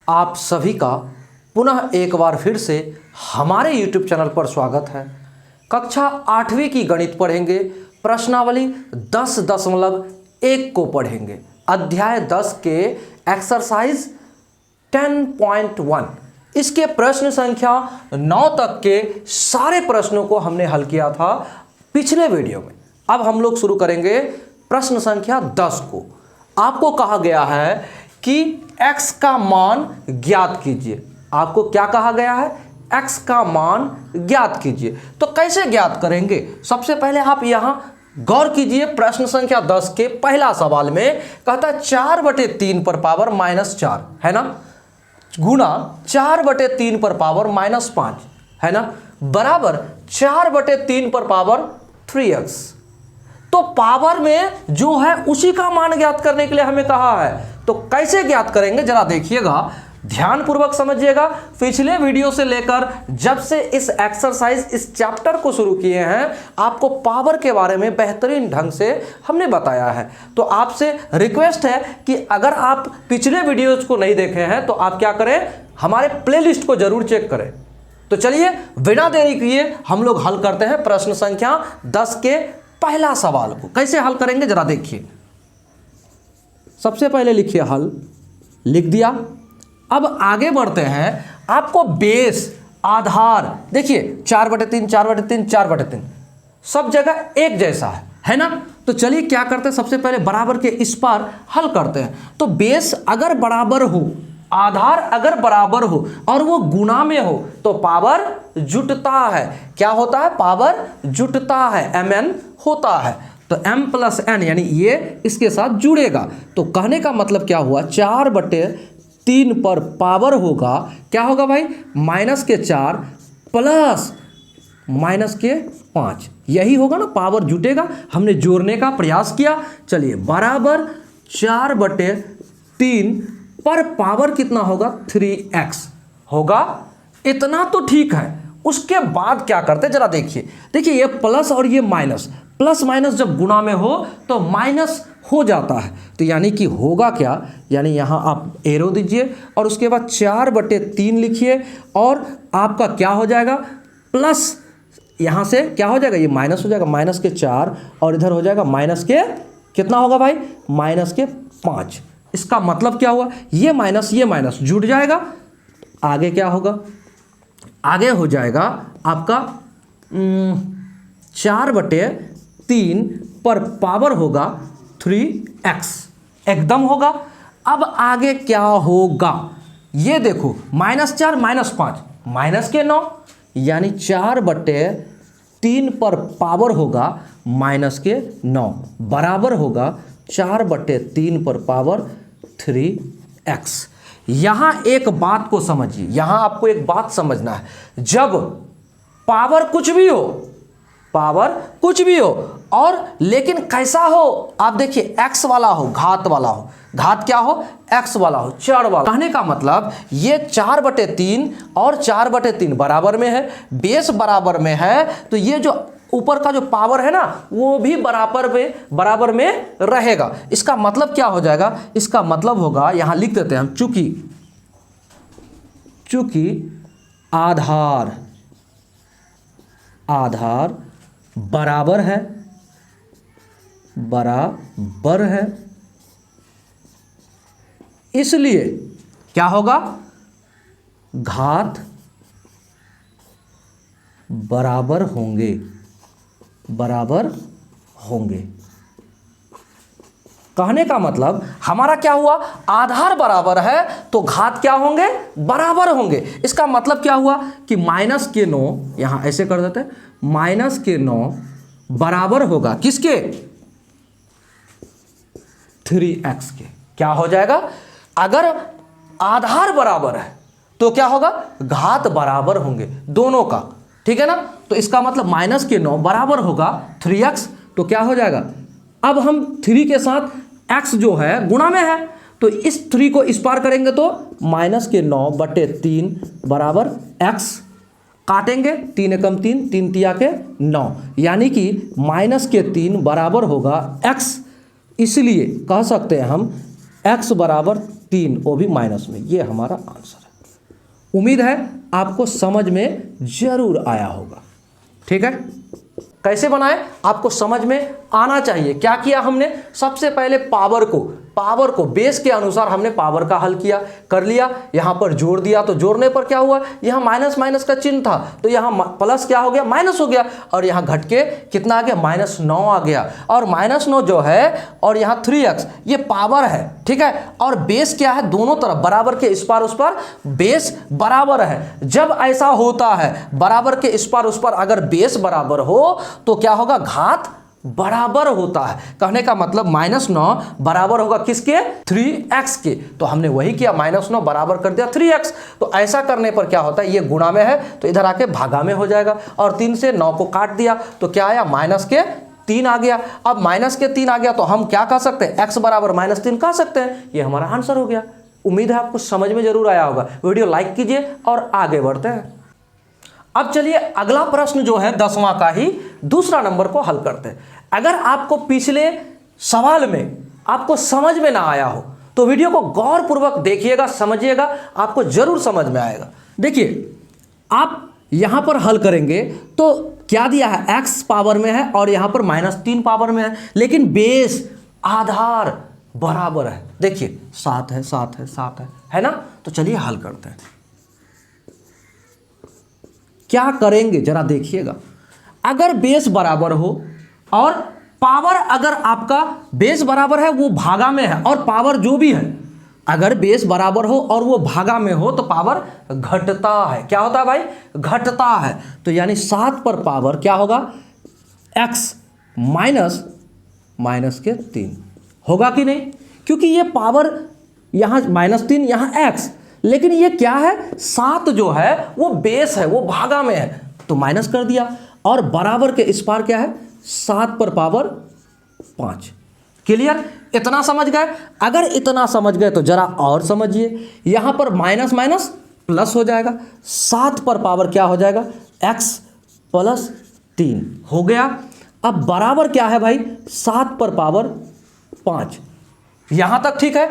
आप सभी का पुनः एक बार फिर से हमारे YouTube चैनल पर स्वागत है। कक्षा 8वीं की गणित पढ़ेंगे, प्रश्नावली 10.1 को पढ़ेंगे। अध्याय 10 के एक्सरसाइज 10.1 इसके प्रश्न संख्या 9 तक के सारे प्रश्नों को हमने हल किया था पिछले वीडियो में। अब हम लोग शुरू करेंगे प्रश्न संख्या 10 को। आपको कहा गया है कि x का मान ज्ञात कीजिए। आपको क्या कहा गया है? x का मान ज्ञात कीजिए। तो कैसे ज्ञात करेंगे? सबसे पहले आप यहां गौर कीजिए। प्रश्न संख्या 10 के पहला सवाल में कहता है 4/3 पर पावर -4 है ना, गुना 4/3 पर पावर -5 है ना, बराबर 4/3 पर पावर 3x। तो पावर में जो है उसी का मान ज्ञात करने के लिए हमें कहा है। तो कैसे ज्ञात करेंगे जरा देखिएगा, ध्यानपूर्वक समझिएगा। पिछले वीडियो से लेकर जब से इस एक्सरसाइज इस चैप्टर को शुरू किए हैं, आपको पावर के बारे में बेहतरीन ढंग से हमने बताया है। तो आपसे रिक्वेस्ट है कि अगर आप पिछले वीडियोज को नहीं देखे हैं तो आप क्या करें, हमारे प्लेलिस्ट को जरूर चेक करें। तो चलिए बिना देरी किए हम लोग हल करते हैं प्रश्न संख्या 10 के पहला सवाल को। कैसे हल करेंगे जरा देखिए। सबसे पहले लिखिए हल, लिख दिया। अब आगे बढ़ते हैं। आपको बेस आधार देखिए 4/3 4/3 4/3 सब जगह एक जैसा है ना। तो चलिए क्या करते हैं, सबसे पहले बराबर के इस पार हल करते हैं। तो बेस अगर बराबर हो, आधार अगर बराबर हो और वो गुणा में हो तो पावर जुटता है। क्या होता है? पावर जुटता है, mn होता है। तो m + n यानी ये इसके साथ जुड़ेगा। तो कहने का मतलब क्या हुआ, 4/3 पर पावर होगा, क्या होगा भाई, -4 प्लस -5, यही होगा ना, पावर जुटेगा। हमने जोड़ने का प्रयास किया। चलिए बराबर 4/3 पर पावर कितना होगा, 3x होगा। इतना तो ठीक है। उसके बाद क्या करते जरा देखिए। देखिए ये प्लस और ये माइनस, प्लस माइनस जब गुणा में हो तो माइनस हो जाता है। तो यानी कि होगा क्या, यानी यहाँ आप एरो दीजिए और उसके बाद 4/3 लिखिए और आपका क्या हो जाएगा, प्लस यहाँ से क्या हो जाएगा, ये माइनस हो जाएगा, -4 और इधर हो जाएगा माइनस के कितना होगा भाई, -5। इसका मतलब क्या हुआ, ये माइनस जुड़ जाएगा। आगे क्या होगा, आगे हो जाएगा आपका 4/3 पर पावर होगा 3x, एकदम होगा। अब आगे क्या होगा, ये देखो -4 -5 -9, यानी 4/3 पर पावर होगा -9 बराबर होगा 4/3 पर पावर 3x। यहां एक बात को समझिए, यहां आपको एक बात समझना है। जब पावर कुछ भी हो, पावर कुछ भी हो और लेकिन कैसा हो, आप देखिए x वाला हो, घात वाला हो, घात क्या हो, x वाला हो, चर वाला। कहने का मतलब ये 4/3 और 4/3 बराबर में है, बेस बराबर में है, तो ये जो ऊपर का जो पावर है ना वो भी बराबर में रहेगा। इसका मतलब क्या हो जाएगा, इसका मतलब होगा, यहां लिख देते हैं हम, चूंकि आधार बराबर है, इसलिए क्या होगा, घात बराबर होंगे। कहने का मतलब हमारा क्या हुआ, आधार बराबर है तो घात क्या होंगे, बराबर होंगे। इसका मतलब क्या हुआ कि -9, यहां ऐसे कर देते हैं, -9 बराबर होगा किसके, 3x के। क्या हो जाएगा, अगर आधार बराबर है तो क्या होगा, घात बराबर होंगे दोनों का, ठीक है ना। तो इसका मतलब -9 बराबर होगा 3x। तो क्या हो जाएगा, अब हम 3 के साथ x जो है गुणा में है, तो इस 3 को इस पार करेंगे तो -9/3 बराबर x, काटेंगे 3 एकम 3, 3 तिया के 9, यानी कि -3 बराबर होगा x। इसलिए कह सकते हैं हम x बराबर 3, वो भी माइनस में। ये हमारा आंसर है। उम्मीद है आपको समझ में जरूर आया होगा। ठीक है, कैसे बनाए आपको समझ में आना चाहिए। क्या किया हमने, सबसे पहले पावर को बेस के अनुसार हमने पावर का हल किया, कर लिया, यहां पर जोड़ दिया। तो जोड़ने पर क्या हुआ, यहां माइनस माइनस का चिन्ह था तो यहां प्लस क्या हो गया, माइनस हो गया, और यहां घट के कितना आ गया, -9 आ गया। और -9 जो है और यहां 3x ये पावर है। ठीक है, और बेस क्या है, दोनों तरफ बराबर के इस पार उस पार बेस बराबर है। जब ऐसा होता है बराबर के इस पार उस पार अगर बेस बराबर हो तो क्या होगा, घात बराबर होता है। कहने का मतलब -9 बराबर होगा किसके, 3x के। तो हमने वही किया, -9 बराबर कर दिया 3x। तो ऐसा करने पर क्या होता है, ये गुणा में है तो इधर आके भागा में हो जाएगा, और 3 से 9 को काट दिया तो क्या आया, -3 आ गया। अब -3 आ गया तो हम क्या कह सकते हैं, x बराबर -3 कह सकते हैं। ये हमारा आंसर हो गया। उम्मीद है आपको समझ में जरूर आया होगा। वीडियो लाइक कीजिए और आगे बढ़ते हैं। अब चलिए अगला प्रश्न जो है 10वां का ही दूसरा नंबर को हल करते हैं। अगर आपको पिछले सवाल में आपको समझ में ना आया हो तो वीडियो को गौरपूर्वक देखिएगा, समझिएगा, आपको जरूर समझ में आएगा। देखिए आप यहां पर हल करेंगे तो क्या दिया है, x पावर में है और यहां पर -3 पावर में है, लेकिन बेस आधार बराबर है। देखिए 7 है 7 है 7 है ना। तो चलिए हल करते हैं। क्या करेंगे जरा देखिएगा। अगर बेस बराबर हो और पावर, अगर आपका बेस बराबर है वो भागा में है, और पावर जो भी है अगर बेस बराबर हो और वो भागा में हो तो पावर घटता है। क्या होता है भाई, घटता है। तो यानी 7 पर पावर क्या होगा, x माइनस के 3 होगा कि नहीं, क्योंकि ये पावर यहाँ -3 यहाँ x, लेकिन ये क्या है, 7 जो है वो बेस है, वो भागा में है तो माइनस कर दिया। और बराबर के इस पार क्या है, 7 पर पावर 5। क्लियर, इतना समझ गए। अगर इतना समझ गए तो जरा और समझिए, यहां पर माइनस माइनस प्लस हो जाएगा, 7 पर पावर क्या हो जाएगा, x + 3 हो गया। अब बराबर क्या है भाई, 7 पर पावर 5। यहां तक ठीक है।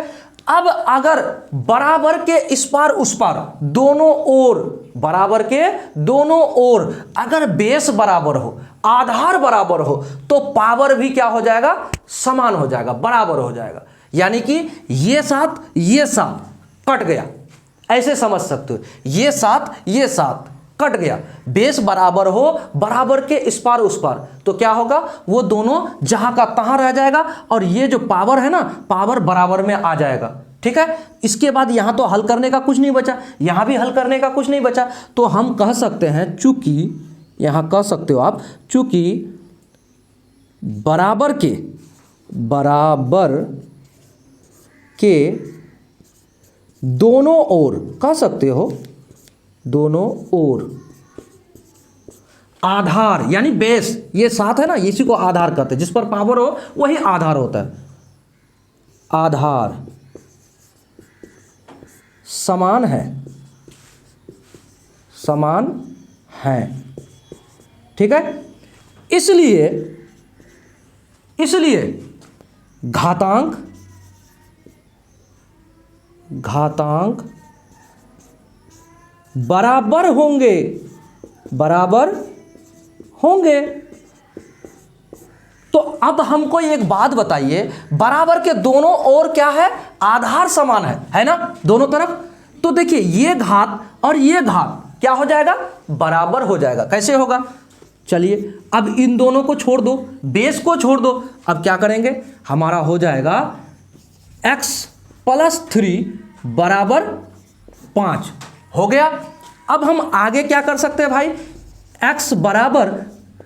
अब अगर बराबर के इस पार उस पार दोनों ओर, बराबर के दोनों ओर अगर बेस बराबर हो, आधार बराबर हो तो पावर भी क्या हो जाएगा, समान हो जाएगा, बराबर हो जाएगा। यानी कि ये 7 कट गया, ऐसे समझ सकते हो। ये 7 कट गया। बेस बराबर हो, बराबर के इस पार उस पार तो क्या होगा, वो दोनों जहां का तहां रह जाएगा, और ये जो पावर है ना, पावर बराबर में आ जाएगा। ठीक है, इसके बाद यहां तो हल करने का कुछ नहीं बचा, यहां भी हल करने का कुछ नहीं बचा। तो हम कह सकते हैं, चूंकि यहां कह सकते हो आप, चूंकि बराबर के दोनों ओर, कह सकते हो दोनों ओर आधार, यानी बेस, ये 7 है ना, इसी को आधार कहते हैं। जिस पर पावर हो वही आधार होता है। आधार समान है। ठीक है, इसलिए घातांक बराबर होंगे। तो अब हमको एक बात बताइए, बराबर के दोनों ओर क्या है, आधार समान है ना, दोनों तरफ। तो देखिए ये घात और ये घात क्या हो जाएगा, बराबर हो जाएगा। कैसे होगा, चलिए अब इन दोनों को छोड़ दो, बेस को छोड़ दो। अब क्या करेंगे, हमारा हो जाएगा x + 3 = 5 हो गया। अब हम आगे क्या कर सकते हैं भाई, x =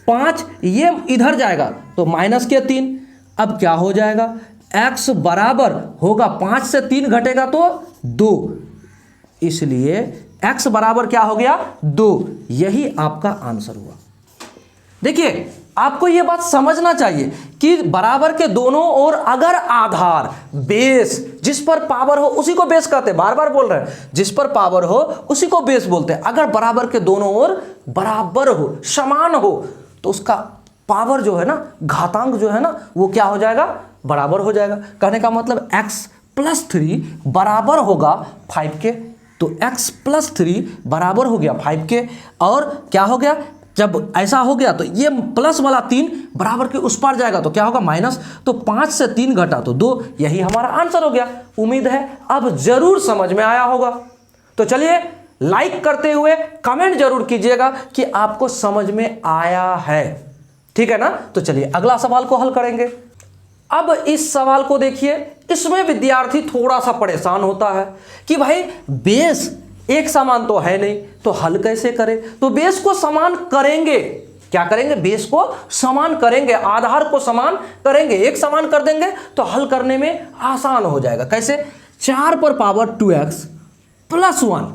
5, ये इधर जाएगा तो -3। अब क्या हो जाएगा, x बराबर होगा 5 से 3 घटेगा तो 2, इसलिए x बराबर क्या हो गया, 2। यही आपका आंसर हुआ। देखिए आपको यह बात समझना चाहिए कि बराबर के दोनों ओर अगर आधार, बेस, जिस पर पावर हो उसी को बेस कहते हैं, बार बार बोल रहे हैं, जिस पर पावर हो उसी को बेस बोलते हैं। अगर बराबर के दोनों ओर बराबर हो, समान हो, तो उसका पावर जो है ना, घातांक जो है ना, वो क्या हो जाएगा, बराबर हो जाएगा। कहने का मतलब x प्लस 3 बराबर होगा 5 के। तो x प्लस 3 बराबर हो गया 5 के। और क्या हो गया, जब ऐसा हो गया तो ये प्लस वाला 3 बराबर के उस पार जाएगा तो क्या होगा माइनस। तो 5 से 3 घटा तो 2, यही हमारा आंसर हो गया। उम्मीद है अब जरूर समझ में आया होगा। तो चलिए लाइक करते हुए कमेंट जरूर कीजिएगा कि आपको समझ में आया है, ठीक है ना। तो चलिए अगला सवाल को हल करेंगे। अब इस सवाल को देखिए, इसमें विद्यार्थी थोड़ा सा परेशान होता है कि भाई बेस एक समान तो है नहीं, तो हल कैसे करें। तो बेस को समान करेंगे, क्या करेंगे, बेस को समान करेंगे, आधार को समान करेंगे, एक समान कर देंगे तो हल करने में आसान हो जाएगा। कैसे, 4 पर पावर 2x प्लस 1।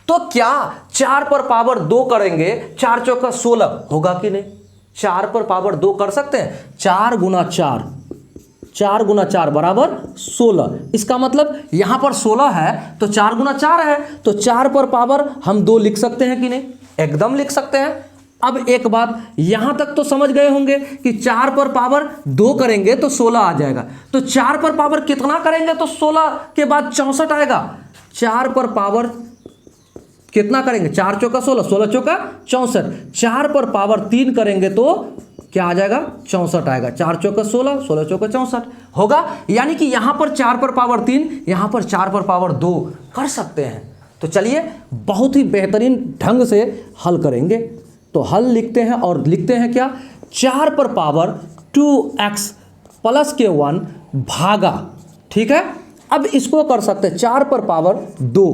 तो क्या 4 पर पावर 2 करेंगे, 4 चौका 16 होगा कि नहीं। 4 पर पावर 2 कर सकते हैं, 4 गुना 4, 4 गुना 4 बराबर 16। इसका मतलब यहां पर 16 है तो 4 गुना 4 है, तो 4 पर पावर हम 2 लिख सकते हैं कि नहीं, एकदम लिख सकते हैं। अब एक बात यहां तक तो समझ गए होंगे कि 4 पर पावर 2 करेंगे तो 16 आ जाएगा। तो 4 पर पावर कितना करेंगे तो 16 के बाद 64 आएगा। 4 पर पावर कितना करेंगे, 4 चौका 16, 16 चौका 64। 4 पर पावर 3 करेंगे तो क्या आ जाएगा, 64 आएगा। 4 चौका 16, 16 चौका 64 होगा। यानी कि यहां पर 4 पर पावर 3, यहां पर 4 पर पावर 2 कर सकते हैं। तो चलिए बहुत ही बेहतरीन ढंग से हल करेंगे। तो हल लिखते हैं और लिखते हैं क्या, 4 पर पावर 2x प्लस के 1 भागा, ठीक है। अब इसको कर सकते हैं 4 पर पावर 2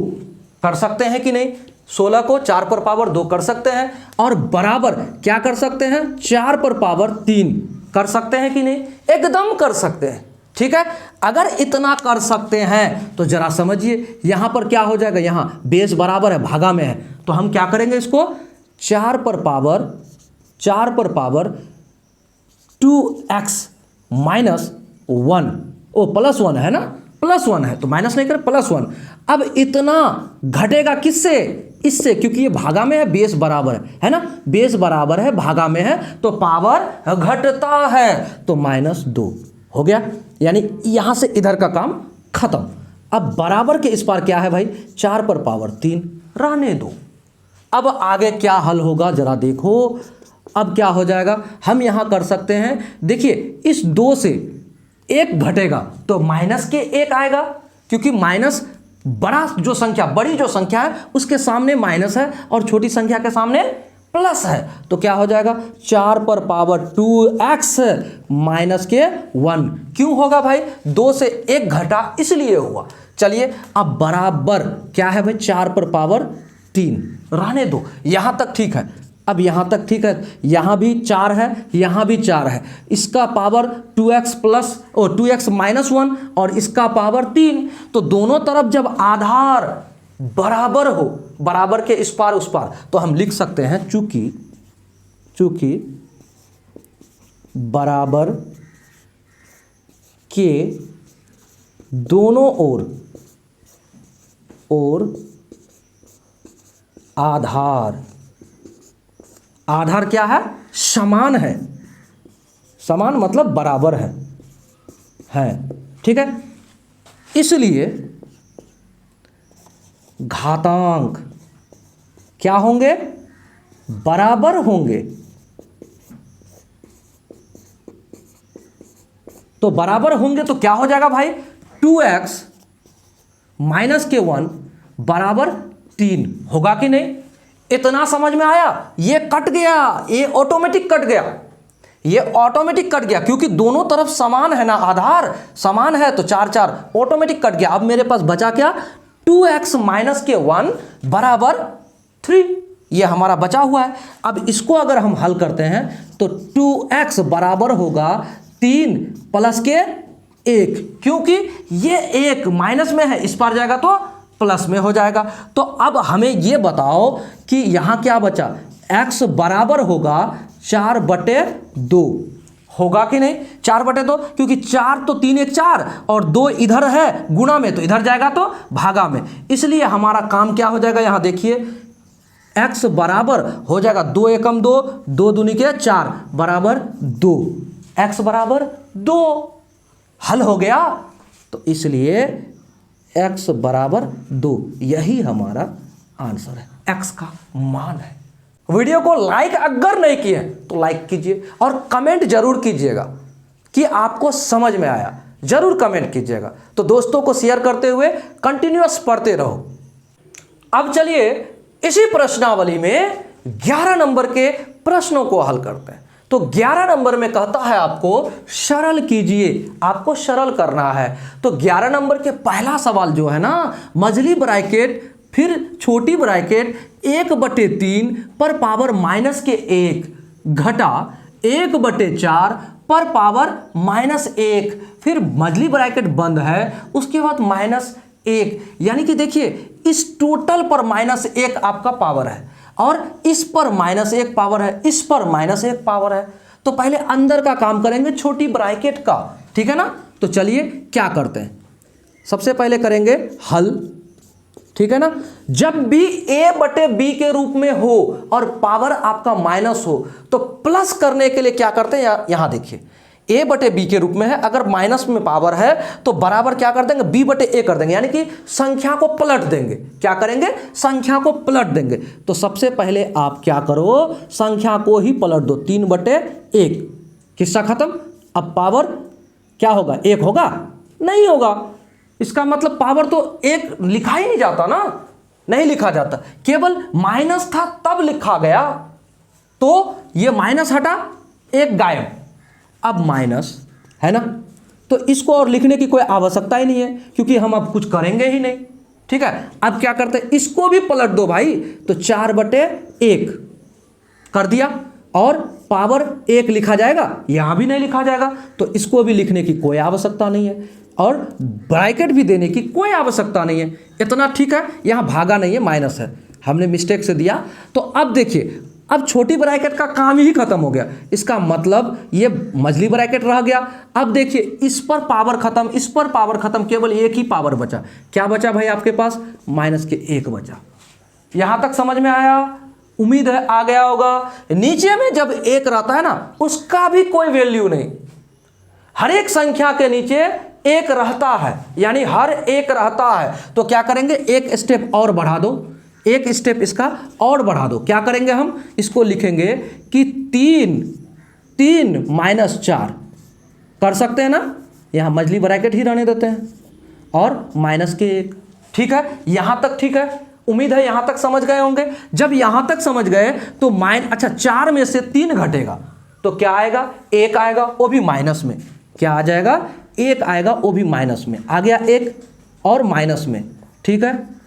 कर सकते हैं कि नहीं, 16 को 4 पर पावर 2 कर सकते हैं। और बराबर क्या कर सकते हैं, 4 पर पावर 3 कर सकते हैं कि नहीं, एकदम कर सकते हैं, ठीक है। अगर इतना कर सकते हैं तो जरा समझिए यहां पर क्या हो जाएगा, यहां बेस बराबर है भागा में है, तो हम क्या करेंगे इसको 4 पर power 2x minus 1, O plus 1 है ना, प्लस 1 है तो माइनस नहीं करें, प्लस 1। अब इतना घटेगा किससे, इससे, क्योंकि ये भागा में है, बेस बराबर है ना, बेस बराबर है भागा में है तो पावर घटता है, तो -2 हो गया। यानी यहां से इधर का काम खत्म। अब बराबर के इस पार क्या है भाई, 4 पर पावर 3 रहने दो। अब आगे क्या हल होगा जरा देखो। अब क्या हो जाएगा, हम यहां कर सकते हैं, देखिए इस 2 से 1 घटेगा तो माइनस के 1 आएगा, क्योंकि माइनस बड़ा जो संख्या, बड़ी जो संख्या है उसके सामने माइनस है और छोटी संख्या के सामने प्लस है। तो क्या हो जाएगा, 4 पर पावर 2x माइनस के 1। क्यों होगा भाई, 2 से 1 घटा इसलिए हुआ। चलिए अब बराबर क्या है भाई, 4 पर पावर 3 रहने दो, यहां तक ठीक है। अब यहां तक ठीक है, यहां भी 4 है, यहां भी 4 है, इसका पावर 2x प्लस और 2x माइनस 1 और इसका पावर 3। तो दोनों तरफ जब आधार बराबर हो, बराबर के इस पार उस पार, तो हम लिख सकते हैं चूंकि बराबर के दोनों ओर आधार क्या है, समान है, समान मतलब बराबर है, ठीक है। इसलिए घातांक क्या होंगे, बराबर होंगे। तो बराबर होंगे तो क्या हो जाएगा भाई, 2x माइनस के 1 बराबर 3 होगा कि नहीं। इतना समझ में आया, ये कट गया, ये ऑटोमेटिक कट गया, ये ऑटोमेटिक कट गया, क्योंकि दोनों तरफ समान है ना, आधार समान है तो 4 4 ऑटोमेटिक कट गया। अब मेरे पास बचा क्या, 2x माइनस के 1 बराबर 3, ये हमारा बचा हुआ है। अब इसको अगर हम हल करते हैं तो 2x बराबर होगा 3 प्लस के 1, क्योंकि ये 1 माइनस में है, इस पार जाएगा तो प्लस में हो जाएगा। तो अब हमें ये बताओ कि यहां क्या बचा, x बराबर होगा 4/2 होगा कि नहीं, 4/2, क्योंकि 4 तो 3 1 4 और 2 इधर है गुणा में, तो इधर जाएगा तो भागा में। इसलिए हमारा काम क्या हो जाएगा, यहां देखिए x बराबर हो जाएगा 2 एकम 2, 2 दूनी के 4 बराबर 2, x बराबर 2। हल हो गया। तो इसलिए x बराबर 2, यही हमारा आंसर है, x का मान है। वीडियो को लाइक अगर नहीं किए तो लाइक कीजिए और कमेंट जरूर कीजिएगा कि आपको समझ में आया, जरूर कमेंट कीजिएगा। तो दोस्तों को शेयर करते हुए कंटिन्यूअस पढ़ते रहो। अब चलिए इसी प्रश्नावली में 11 नंबर के प्रश्नों को हल करते हैं। तो 11 नंबर में कहता है आपको सरल कीजिए, आपको सरल करना है। तो 11 नंबर के पहला सवाल जो है ना, मझली ब्रैकेट फिर छोटी ब्रैकेट 1/3 पर पावर -1 घटा 1/4 पर पावर -1, फिर मझली ब्रैकेट बंद है, उसके बाद -1, यानी कि देखिए इस टोटल पर -1 आपका पावर है और इस पर -1 पावर है, इस पर -1 पावर है। तो पहले अंदर का काम करेंगे छोटी ब्रैकेट का, ठीक है ना। तो चलिए क्या करते हैं, सबसे पहले करेंगे हल, ठीक है ना। जब भी a/b के रूप में हो और पावर आपका माइनस हो तो प्लस करने के लिए क्या करते हैं, यहां देखिए a/b के रूप में है, अगर माइनस में पावर है तो बराबर क्या कर देंगे, b/a कर देंगे, यानी कि संख्या को पलट देंगे। क्या करेंगे, संख्या को पलट देंगे। तो सबसे पहले आप क्या करो, संख्या को ही पलट दो, 3/1, किस्सा खत्म। अब पावर क्या होगा, 1 होगा, नहीं होगा। इसका मतलब पावर तो 1 लिखा ही नहीं जाता ना, नहीं लिखा जाता, केवल माइनस था तब लिखा गया। तो ये माइनस हटा, 1 गायब, अब माइनस है ना। तो इसको और लिखने की कोई आवश्यकता ही नहीं है क्योंकि हम अब कुछ करेंगे ही नहीं, ठीक है। अब क्या करते हैं, इसको भी पलट दो भाई, तो 4/1 कर दिया और पावर 1 लिखा जाएगा, यहां भी नहीं लिखा जाएगा। तो इसको भी लिखने की कोई आवश्यकता नहीं है और ब्रैकेट भी देने की कोई आवश्यकता नहीं है। इतना ठीक है, यहां भागा नहीं है, माइनस है, हमने मिस्टेक से दिया। तो अब देखिए, अब छोटी ब्रैकेट का काम ही खत्म हो गया। इसका मतलब ये मझली ब्रैकेट रह गया। अब देखिए इस पर पावर खत्म, इस पर पावर खत्म, केवल एक ही पावर बचा। क्या बचा भाई आपके पास, -1 बचा। यहां तक समझ में आया, उम्मीद है आ गया होगा। नीचे में जब 1 रहता है ना, उसका भी कोई वैल्यू नहीं, हर एक संख्या के नीचे 1 रहता है, यानी हर एक रहता है। तो क्या करेंगे, एक स्टेप और बढ़ा दो, एक स्टेप इसका और बढ़ा दो। क्या करेंगे, हम इसको लिखेंगे कि 3 -4 कर सकते हैं ना, यहां मझली ब्रैकेट ही रहने देते हैं और -1, ठीक है। यहां तक ठीक है, उम्मीद है यहां तक समझ गए होंगे। जब यहां तक समझ गए तो अच्छा 4 में से 3 घटेगा तो क्या आएगा, 1 आएगा, वो भी माइनस में। क्या आ जाएगा, 1 आएगा, वो भी माइनस में आ गया, 1 और माइनस में, ठीक है।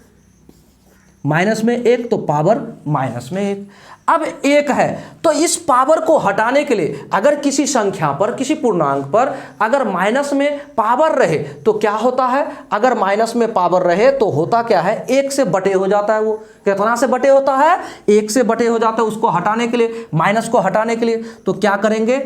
माइनस में 1 तो पावर -1। अब 1 है तो इस पावर को हटाने के लिए अगर किसी संख्या पर, किसी पूर्णांक पर अगर माइनस में पावर रहे तो क्या होता है, अगर माइनस में पावर रहे तो होता क्या है, 1 से बटे हो जाता है। वो कितना से बटे होता है, 1 से बटे हो जाता है। उसको हटाने के लिए, माइनस को हटाने के लिए तो क्या करेंगे,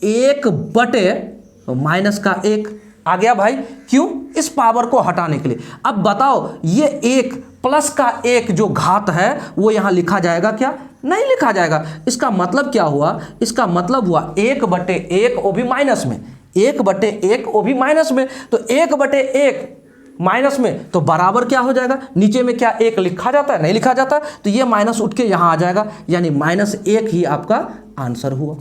1/-1 आ गया भाई, क्यों, इस पावर को हटाने के लिए। अब बताओ ये 1 प्लस का 1 जो घात है वो यहां लिखा जाएगा क्या, नहीं लिखा जाएगा। इसका मतलब क्या हुआ, इसका मतलब हुआ 1/1 वो भी माइनस में, 1/1 वो भी माइनस में। तो 1/1 माइनस में तो बराबर क्या हो जाएगा, नीचे में क्या 1 लिखा जाता है, नहीं लिखा जाता। तो ये माइनस उठ के यहां आ जाएगा, यानी -1 ही आपका आंसर हुआ।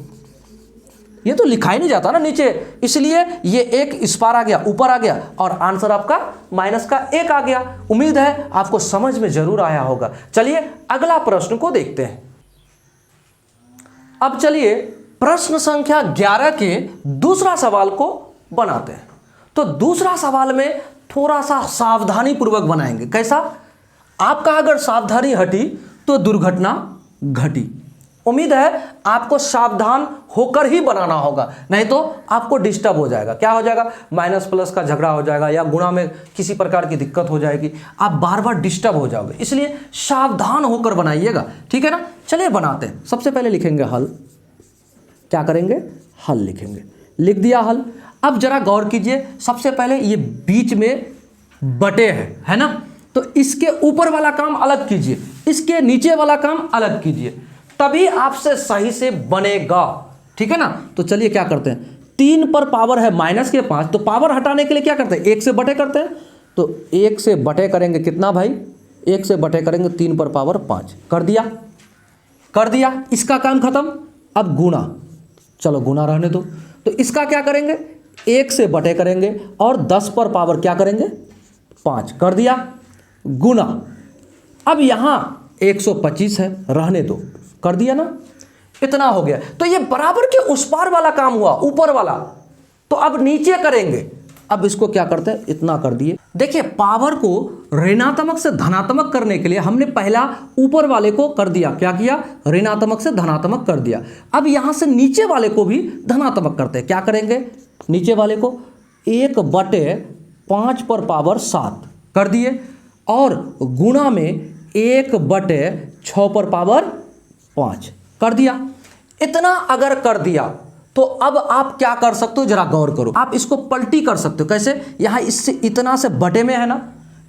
ये तो लिखा ही नहीं जाता ना नीचे, इसलिए ये 1 इस पार आ गया, ऊपर आ गया और आंसर आपका -1 आ गया। उम्मीद है आपको समझ में जरूर आया होगा। चलिए अगला प्रश्न को देखते हैं। अब चलिए प्रश्न संख्या 11 के दूसरा सवाल को बनाते हैं। तो दूसरा सवाल में थोड़ा सा सावधानी पूर्वक बनाएंगे। कैसा, आपका अगर सावधानी हटी तो दुर्घटना घटी। उम्मीद है आपको सावधान होकर ही बनाना होगा, नहीं तो आपको डिस्टर्ब हो जाएगा। क्या हो जाएगा, माइनस प्लस का झगड़ा हो जाएगा या गुणा में किसी प्रकार की दिक्कत हो जाएगी, आप बार बार डिस्टर्ब हो जाओगे। इसलिए सावधान होकर बनाइएगा, ठीक है ना। चलिए बनाते हैं। सबसे पहले लिखेंगे हल। क्या करेंगे, हल लिखेंगे। लिख दिया हल। अब जरा गौर कीजिए, सबसे पहले ये बीच में बटे है ना, तो इसके ऊपर वाला काम अलग कीजिए, इसके नीचे वाला काम अलग कीजिए, तभी आपसे सही से बनेगा, ठीक है ना। तो चलिए क्या करते हैं, 3 पर पावर है माइनस के 5, तो पावर हटाने के लिए क्या करते हैं, 1 से बटे करते हैं। तो 1 से बटे करेंगे कितना भाई, 1 से बटे करेंगे 3 पर पावर 5, कर दिया, कर दिया, इसका काम खत्म। अब गुणा, चलो गुणा रहने दो, तो इसका क्या करेंगे, 1 से बटे करेंगे और 10 पर पावर क्या करेंगे 5, कर दिया, गुणा। अब यहाँ 125 है, रहने दो, कर दिया ना, इतना हो गया। तो ये बराबर के उस पार वाला काम हुआ, ऊपर वाला। तो अब नीचे करेंगे, अब इसको क्या करते हैं, इतना कर दिए। देखिए पावर को ऋणात्मक से धनात्मक करने के लिए हमने पहला ऊपर वाले को कर दिया, क्या किया, ऋणात्मक से धनात्मक कर दिया। अब यहां से नीचे वाले को भी धनात्मक करते हैं, क्या करेंगे, नीचे वाले को 1/5 पर पावर 7 कर दिए और गुणा में 1/6 पर पावर 5 कर दिया। इतना अगर कर दिया तो अब आप क्या कर सकते हो, जरा गौर करो, आप इसको पलटी कर सकते हो। कैसे, यहां इससे इतना से बटे में है ना,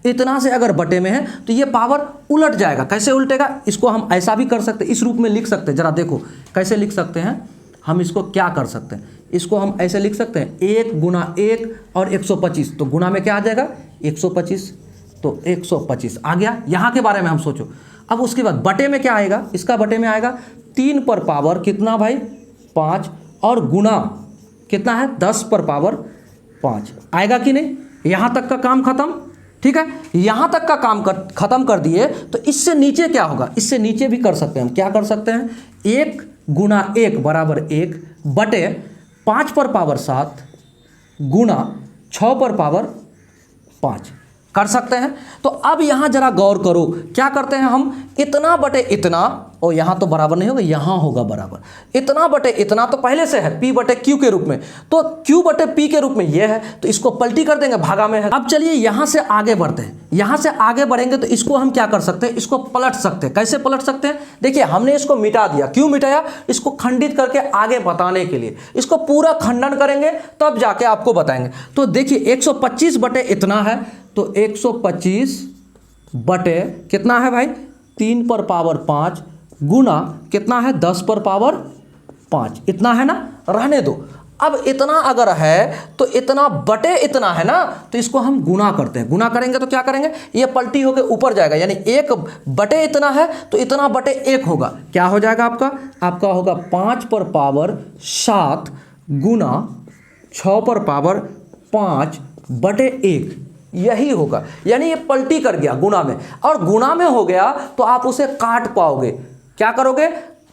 इतना से अगर बटे में है तो ये पावर उलट जाएगा। कैसे उल्टेगा, इसको हम ऐसा भी कर सकते हैं, इस रूप में लिख सकते हैं। जरा देखो कैसे लिख सकते हैं हम, इसको क्या कर सकते हैं, इसको हम ऐसे लिख सकते हैं 1 × 1 और 125, तो गुणा में क्या आ जाएगा 125, तो 125 आ गया। यहाँ के बारे में हम सोचो। अब उसके बाद बटे में क्या आएगा, इसका बटे में आएगा 3 पर पावर कितना भाई 5 और गुणा कितना है 10 पर पावर 5 आएगा कि नहीं। यहाँ तक का काम खत्म, ठीक है, यहाँ तक का काम खत्म कर दिए। तो इससे नीचे क्या होगा, इससे नीचे भी कर सकते हैं हम, क्या कर सकते हैं, 1 × 1 बराबर 1 बटे 5 पर पावर 7 गुणा 6 पर पावर 5 कर सकते हैं। तो अब यहाँ जरा गौर करो, क्या करते हैं हम, इतना बटे इतना, और यहाँ तो बराबर नहीं होगा, यहाँ होगा बराबर, इतना बटे इतना तो पहले से है P/Q के रूप में, तो Q/P के रूप में ये है, तो इसको पलटी कर देंगे, भागा में है। अब चलिए यहाँ से आगे बढ़ते हैं, यहाँ से आगे बढ़ेंगे तो इसको हम क्या कर सकते हैं, इसको पलट सकते हैं। कैसे पलट सकते हैं, देखिए हमने इसको मिटा दिया, क्यों मिटाया, इसको खंडित करके आगे बताने के लिए, इसको पूरा खंडन करेंगे तब जाके आपको बताएंगे। तो देखिए 125 बटे इतना है, तो 125 बटे कितना है भाई 3 पर पावर 5 गुना कितना है 10 पर पावर 5, इतना है ना, रहने दो। अब इतना अगर है तो इतना बटे इतना है ना, तो इसको हम गुना करते हैं। गुना करेंगे तो क्या करेंगे, ये पलटी होकर ऊपर जाएगा, यानी 1 बटे इतना है तो इतना बटे 1 होगा, क्या हो जाएगा आपका, आपका होगा 5 पर पावर 7 गुना 6 पर पावर 5 बटे 1, यही होगा। यानी ये पलटी कर गया गुना में, और गुना में हो गया तो आप उसे काट पाओगे। क्या करोगे,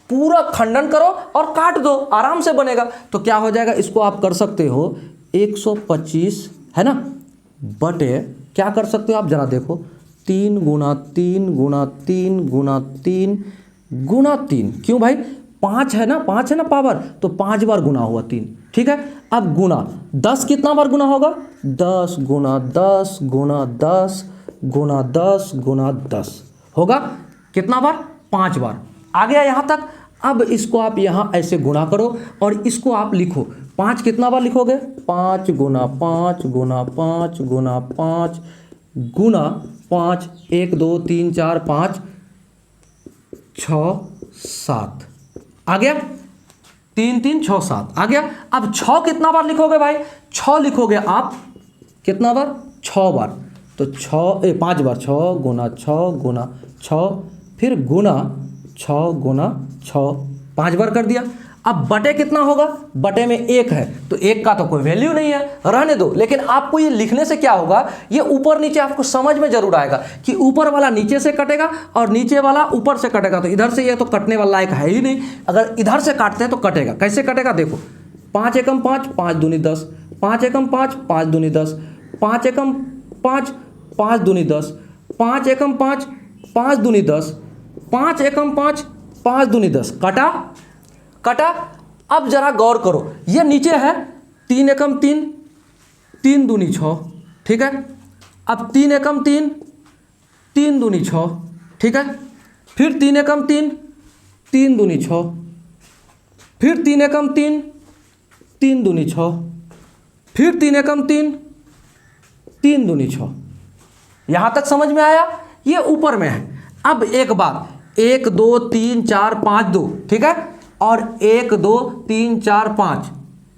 पूरा खंडन करो और काट दो, आराम से बनेगा। तो क्या हो जाएगा, इसको आप कर सकते हो 125 है ना, बटे क्या कर सकते हो आप, जरा देखो 3 × 3 × 3 × 3 × 3, क्यों भाई 5 है ना, 5 है ना पावर, तो 5 बार गुना हुआ 3, ठीक है। अब गुना 10 कितना बार गुना होगा, 10 × 10 × 10 × 10 × 10 होगा, कितना बार, 5 बार। आ गया यहाँ तक। अब इसको आप यहाँ ऐसे गुणा करो और इसको आप लिखो, 5 कितना बार लिखोगे, 5 × 5 × 5 × 5 गुना 5, 1 2 3 4 5 6 7 आ गया, 3 3 6 7 आ गया। अब 6 कितना बार लिखोगे भाई, 6 लिखोगे आप कितना बार, 6 बार, तो 5 बार, 6 गुना 6 गुना 6 फिर गुना 6 गुना 6, 5 बार कर दिया। अब बटे कितना होगा, बटे में 1 है, तो 1 का तो कोई वैल्यू नहीं है, रहने दो। लेकिन आपको ये लिखने से क्या होगा, ये ऊपर नीचे आपको समझ में जरूर आएगा कि ऊपर वाला नीचे से कटेगा और नीचे वाला ऊपर से कटेगा। तो इधर से ये तो कटने वाला एक है ही नहीं, अगर इधर से काटते हैं तो कटेगा। कैसे कटेगा, देखो 5 एकम 5, 5 दूनी 10, 5 एकम 5, 5 दूनी 10, 5 एकम 5, 5 दूनी 10, 5 एकम 5, 5 दूनी 10, 5 एकम 5, 5 दूनी 10, कटा कटा। अब जरा गौर करो, ये नीचे है 3 एकम 3, 3 दूनी 6, ठीक है। अब 3 एकम 3, 3 दूनी 6, ठीक है। फिर 3 एकम 3, 3 दूनी 6, फिर 3 एकम 3, 3 दूनी 6, फिर 3 एकम 3, 3 दूनी 6। यहां तक समझ में आया, ये ऊपर में है। अब एक बात, 1 2 3 4 5 2, ठीक है, और 1 2 3 4 5,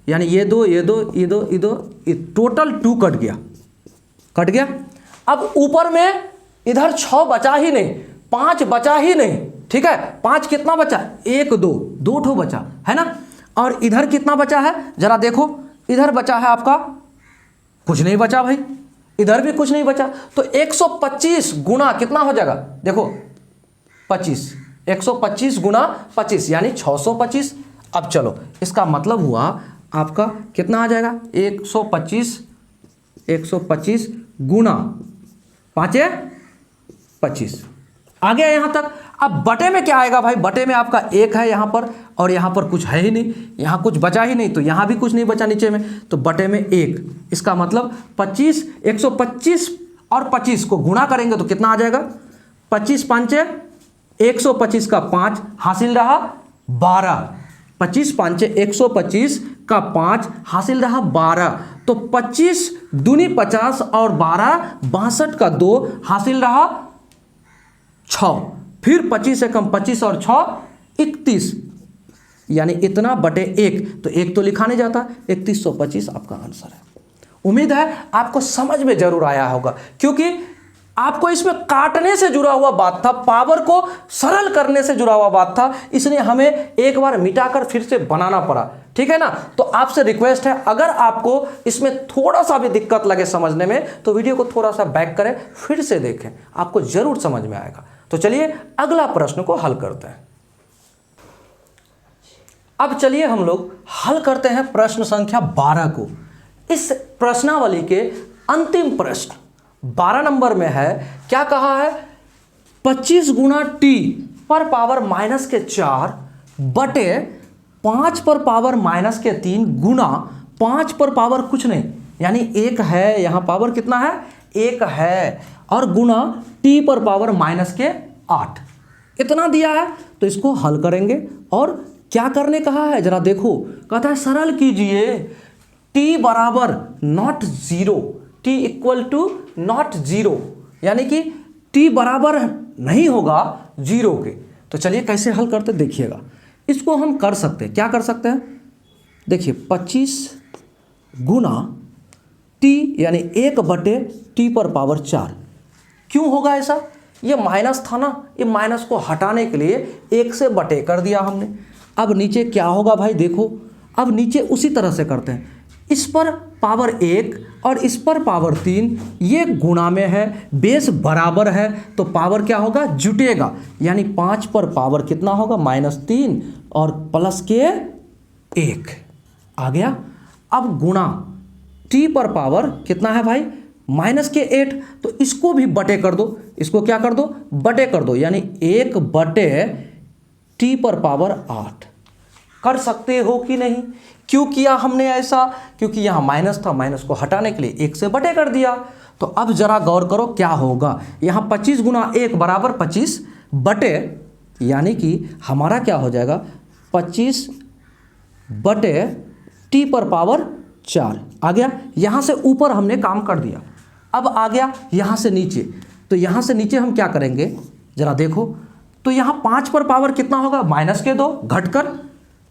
यानी ये दो ये दो ये दो ये दो, टोटल 2 कट गया। अब ऊपर में इधर 6 बचा ही नहीं, 5 बचा ही नहीं, ठीक है। 5 कितना बचा, 1 2 ठो बचा है ना। और इधर कितना बचा है जरा देखो, इधर बचा है आपका कुछ नहीं बचा भाई, इधर भी कुछ नहीं बचा। तो 125 गुना कितना हो जाएगा, देखो 25, 125 गुना 25 यानी 625। अब चलो इसका मतलब हुआ आपका कितना आ जाएगा, 125 गुना 5 25 आ गया यहाँ तक। अब बटे में क्या आएगा भाई, बटे में आपका 1 है यहाँ पर, और यहाँ पर कुछ है ही नहीं, यहाँ कुछ बचा ही नहीं, तो यहाँ भी कुछ नहीं बचा नीचे में, तो बटे में 1। इसका मतलब 25, 125 और 25 को गुणा करेंगे तो कितना आ जाएगा, 25 5 125 का 5 हासिल रहा 12, 25 5 125 का 5 हासिल रहा 12। तो 25 दूनी 50 और 12 62 का 2 हासिल रहा 6। फिर 25 से कम 25 और 6 31, यानी इतना बटे 1, तो 1 तो लिखा नहीं जाता, 3125 आपका आंसर है। उम्मीद है आपको समझ में जरूर आया होगा, क्योंकि आपको इसमें काटने से जुड़ा हुआ बात था, पावर को सरल करने से जुड़ा हुआ बात था, इसलिए हमें एक बार मिटाकर फिर से बनाना पड़ा, ठीक है ना। तो आपसे रिक्वेस्ट है, अगर आपको इसमें थोड़ा सा भी दिक्कत लगे समझने में, तो वीडियो को थोड़ा सा बैक करें, फिर से देखें, आपको जरूर समझ में आएगा। तो चलिए अगला प्रश्न को हल करते हैं। अब चलिए हम लोग हल करते हैं प्रश्न संख्या 12 को। इस प्रश्नावली के अंतिम प्रश्न 12 नंबर में है, क्या कहा है, 25 गुना टी पर पावर माइनस के 4 बटे 5 पर पावर माइनस के 3 गुना 5 पर पावर कुछ नहीं, यानी 1 है, यहाँ पावर कितना है, 1 है, और गुना टी पर पावर माइनस के 8, इतना दिया है। तो इसको हल करेंगे, और क्या करने कहा है जरा देखो, कहता है सरल कीजिए t बराबर naught 0, t equal to naught 0, यानी कि t बराबर नहीं होगा 0 के। तो चलिए कैसे हल करते देखिएगा। इसको हम कर सकते हैं, क्या कर सकते हैं, देखिए 25 गुना t यानी 1 बटे t पर पावर 4। क्यों होगा ऐसा, ये माइनस था ना, ये माइनस को हटाने के लिए 1 से बटे कर दिया हमने। अब नीचे क्या होगा भाई, देखो अब नीचे उसी तरह से करते हैं, इस पर पावर 1 और इस पर पावर 3, ये गुणा में है, बेस बराबर है, तो पावर क्या होगा, जुटेगा, यानी 5 पर पावर कितना होगा, -3 और प्लस के 1 आ गया। अब गुणा टी पर पावर कितना है भाई, माइनस के 8, तो इसको भी बटे कर दो, इसको क्या कर दो, बटे कर दो, यानी 1 बटे टी पर पावर 8। कर सकते हो कि नहीं, क्यों किया हमने ऐसा, क्योंकि यहाँ माइनस था, माइनस को हटाने के लिए 1 से बटे कर दिया। तो अब जरा गौर करो क्या होगा, यहाँ 25 गुना 1 बराबर 25 बटे, यानी कि हमारा क्या हो जाएगा, 25 बटे टी पर पावर 4 आ गया। यहाँ से ऊपर हमने काम कर दिया, अब आ गया यहाँ से नीचे, तो यहाँ से नीचे हम क्या करेंगे जरा देखो, तो यहाँ 5 पर पावर कितना होगा, माइनस के 2 घटकर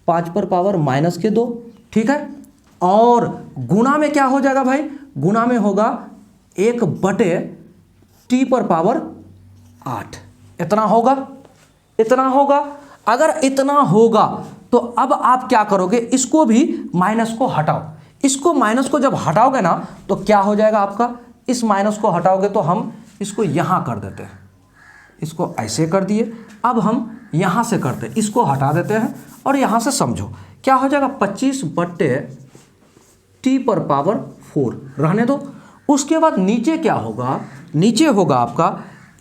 5 पर पावर माइनस के 2, ठीक है। और गुणा में क्या हो जाएगा भाई, गुणा में होगा 1 बटे टी पर पावर 8, इतना होगा, इतना होगा। अगर इतना होगा तो अब आप क्या करोगे, इसको भी माइनस को हटाओ, इसको माइनस को जब हटाओगे ना तो क्या हो जाएगा आपका, इस माइनस को हटाओगे तो हम इसको यहाँ कर देते हैं, इसको ऐसे कर दिए। अब हम यहाँ से करते हैं, इसको हटा देते हैं और यहाँ से समझो क्या हो जाएगा, 25 बटे टी पर पावर 4 रहने दो। उसके बाद नीचे क्या होगा, नीचे होगा आपका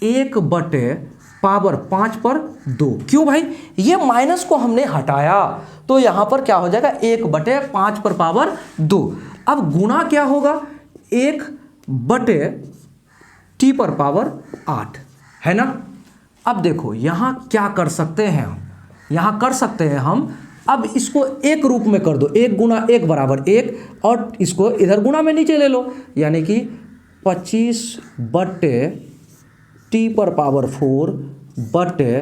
1 बटे पावर 5 पर 2। क्यों भाई, ये माइनस को हमने हटाया तो यहाँ पर क्या हो जाएगा, 1 बटे 5 पर पावर 2। अब गुणा क्या होगा, 1 बटे टी पर पावर 8 है ना। अब देखो यहाँ क्या कर सकते हैं हम, यहाँ कर सकते हैं हम, अब इसको एक रूप में कर दो, 1 गुना 1 बराबर 1, और इसको इधर गुणा में नीचे ले लो, यानी कि 25 बटे टी पर पावर 4 बटे,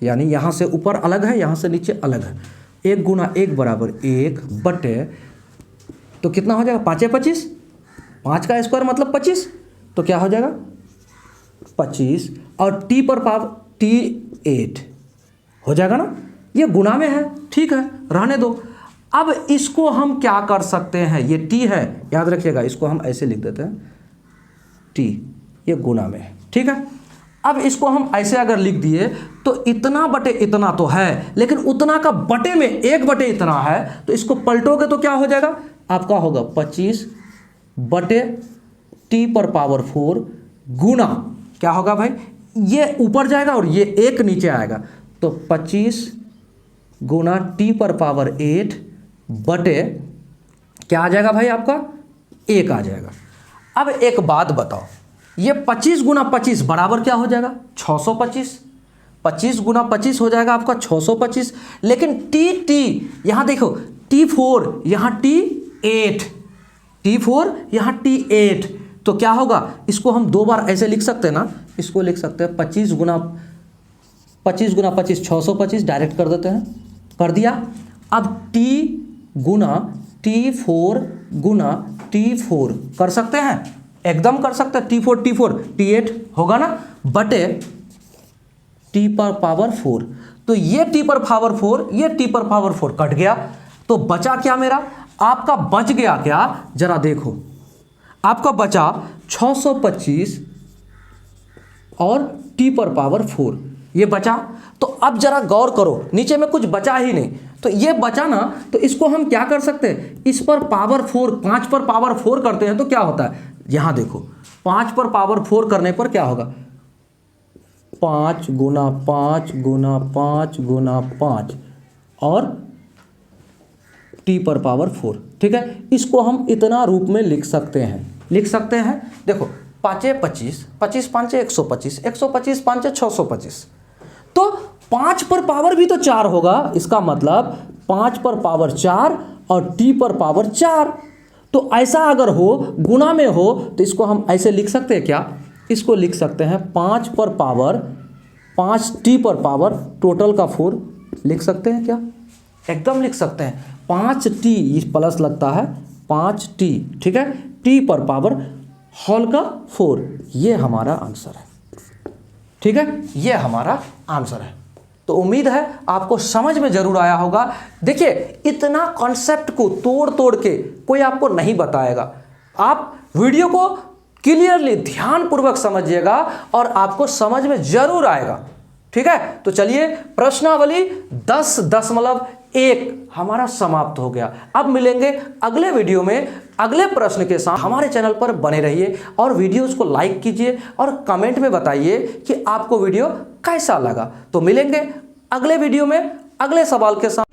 यानी यहाँ से ऊपर अलग है, यहाँ से नीचे अलग है, 1 गुना 1 बराबर 1 बटे तो कितना हो जाएगा, 5 25, 5 का स्क्वायर मतलब 25, तो क्या हो जाएगा 25 और टी पर पावर T8 हो जाएगा ना, ये गुना में है, ठीक है रहने दो। अब इसको हम क्या कर सकते हैं, ये टी है याद रखिएगा, इसको हम ऐसे लिख देते हैं टी, ये गुना में है, ठीक है। अब इसको हम ऐसे अगर लिख दिए तो इतना बटे इतना तो है, लेकिन उतना का बटे में 1 बटे इतना है, तो इसको पलटोगे तो क्या हो जाएगा आपका, होगा 25 बटे टी पर पावर 4 गुना क्या होगा भाई, ये ऊपर जाएगा और ये 1 नीचे आएगा, तो 25 गुना टी पर पावर 8 बटे क्या आ जाएगा भाई आपका 1 आ जाएगा। अब एक बात बताओ, ये 25 गुना 25 बराबर क्या हो जाएगा 625, 25 गुना 25 हो जाएगा आपका 625, लेकिन टी यहाँ देखो T4 यहाँ T8, T4 यहाँ T8, तो क्या होगा, इसको हम 2 बार ऐसे लिख सकते हैं ना, इसको लिख सकते हैं 25 गुना 25 625 डायरेक्ट कर देते हैं, कर दिया। अब T गुना T4 गुना T4 कर सकते हैं, एकदम कर सकते हैं, T4 T8 होगा ना, बटे T पर पावर 4, तो ये T पर पावर 4 ये T पर पावर 4 कट गया, तो बचा क्या मेरा, आपका बच गया क्या, जरा देखो आपका बचा 625 और T पर पावर 4 ये बचा। तो अब जरा गौर करो, नीचे में कुछ बचा ही नहीं, तो ये बचा ना, तो इसको हम क्या कर सकते हैं, इस पर पावर 4 5 पर पावर 4 करते हैं तो क्या होता है, यहाँ देखो 5 पर पावर 4 करने पर क्या होगा, 5 गुना 5 गुना 5 गुना 5 और T पर पावर 4, ठीक है। इसको हम इतना रूप में लिख सकते हैं, देखो 5 25, 25 5 125, 125 5 625, तो 5 पर पावर भी तो 4 होगा, इसका मतलब 5 पर पावर 4 और T पर पावर 4, तो ऐसा अगर हो गुना में हो तो इसको हम ऐसे लिख सकते हैं क्या, इसको लिख सकते हैं 5 पर पावर 5 T पर पावर टोटल का 4 लिख सकते हैं क्या, एकदम लिख सकते हैं, 5T प्लस लगता है 5T, ठीक है, T पर पावर होल का 4, ये हमारा आंसर है, ठीक है, ये हमारा आंसर है। तो उम्मीद है आपको समझ में जरूर आया होगा। देखिए इतना कॉन्सेप्ट को तोड़ के कोई आपको नहीं बताएगा, आप वीडियो को क्लियरली ध्यानपूर्वक समझिएगा और आपको समझ में जरूर आएगा, ठीक है। तो चलिए प्रश्नावली 10.1 हमारा समाप्त हो गया। अब मिलेंगे अगले वीडियो में अगले प्रश्न के साथ। हमारे चैनल पर बने रहिए और वीडियोस को लाइक कीजिए और कमेंट में बताइए कि आपको वीडियो कैसा लगा। तो मिलेंगे अगले वीडियो में अगले सवाल के साथ।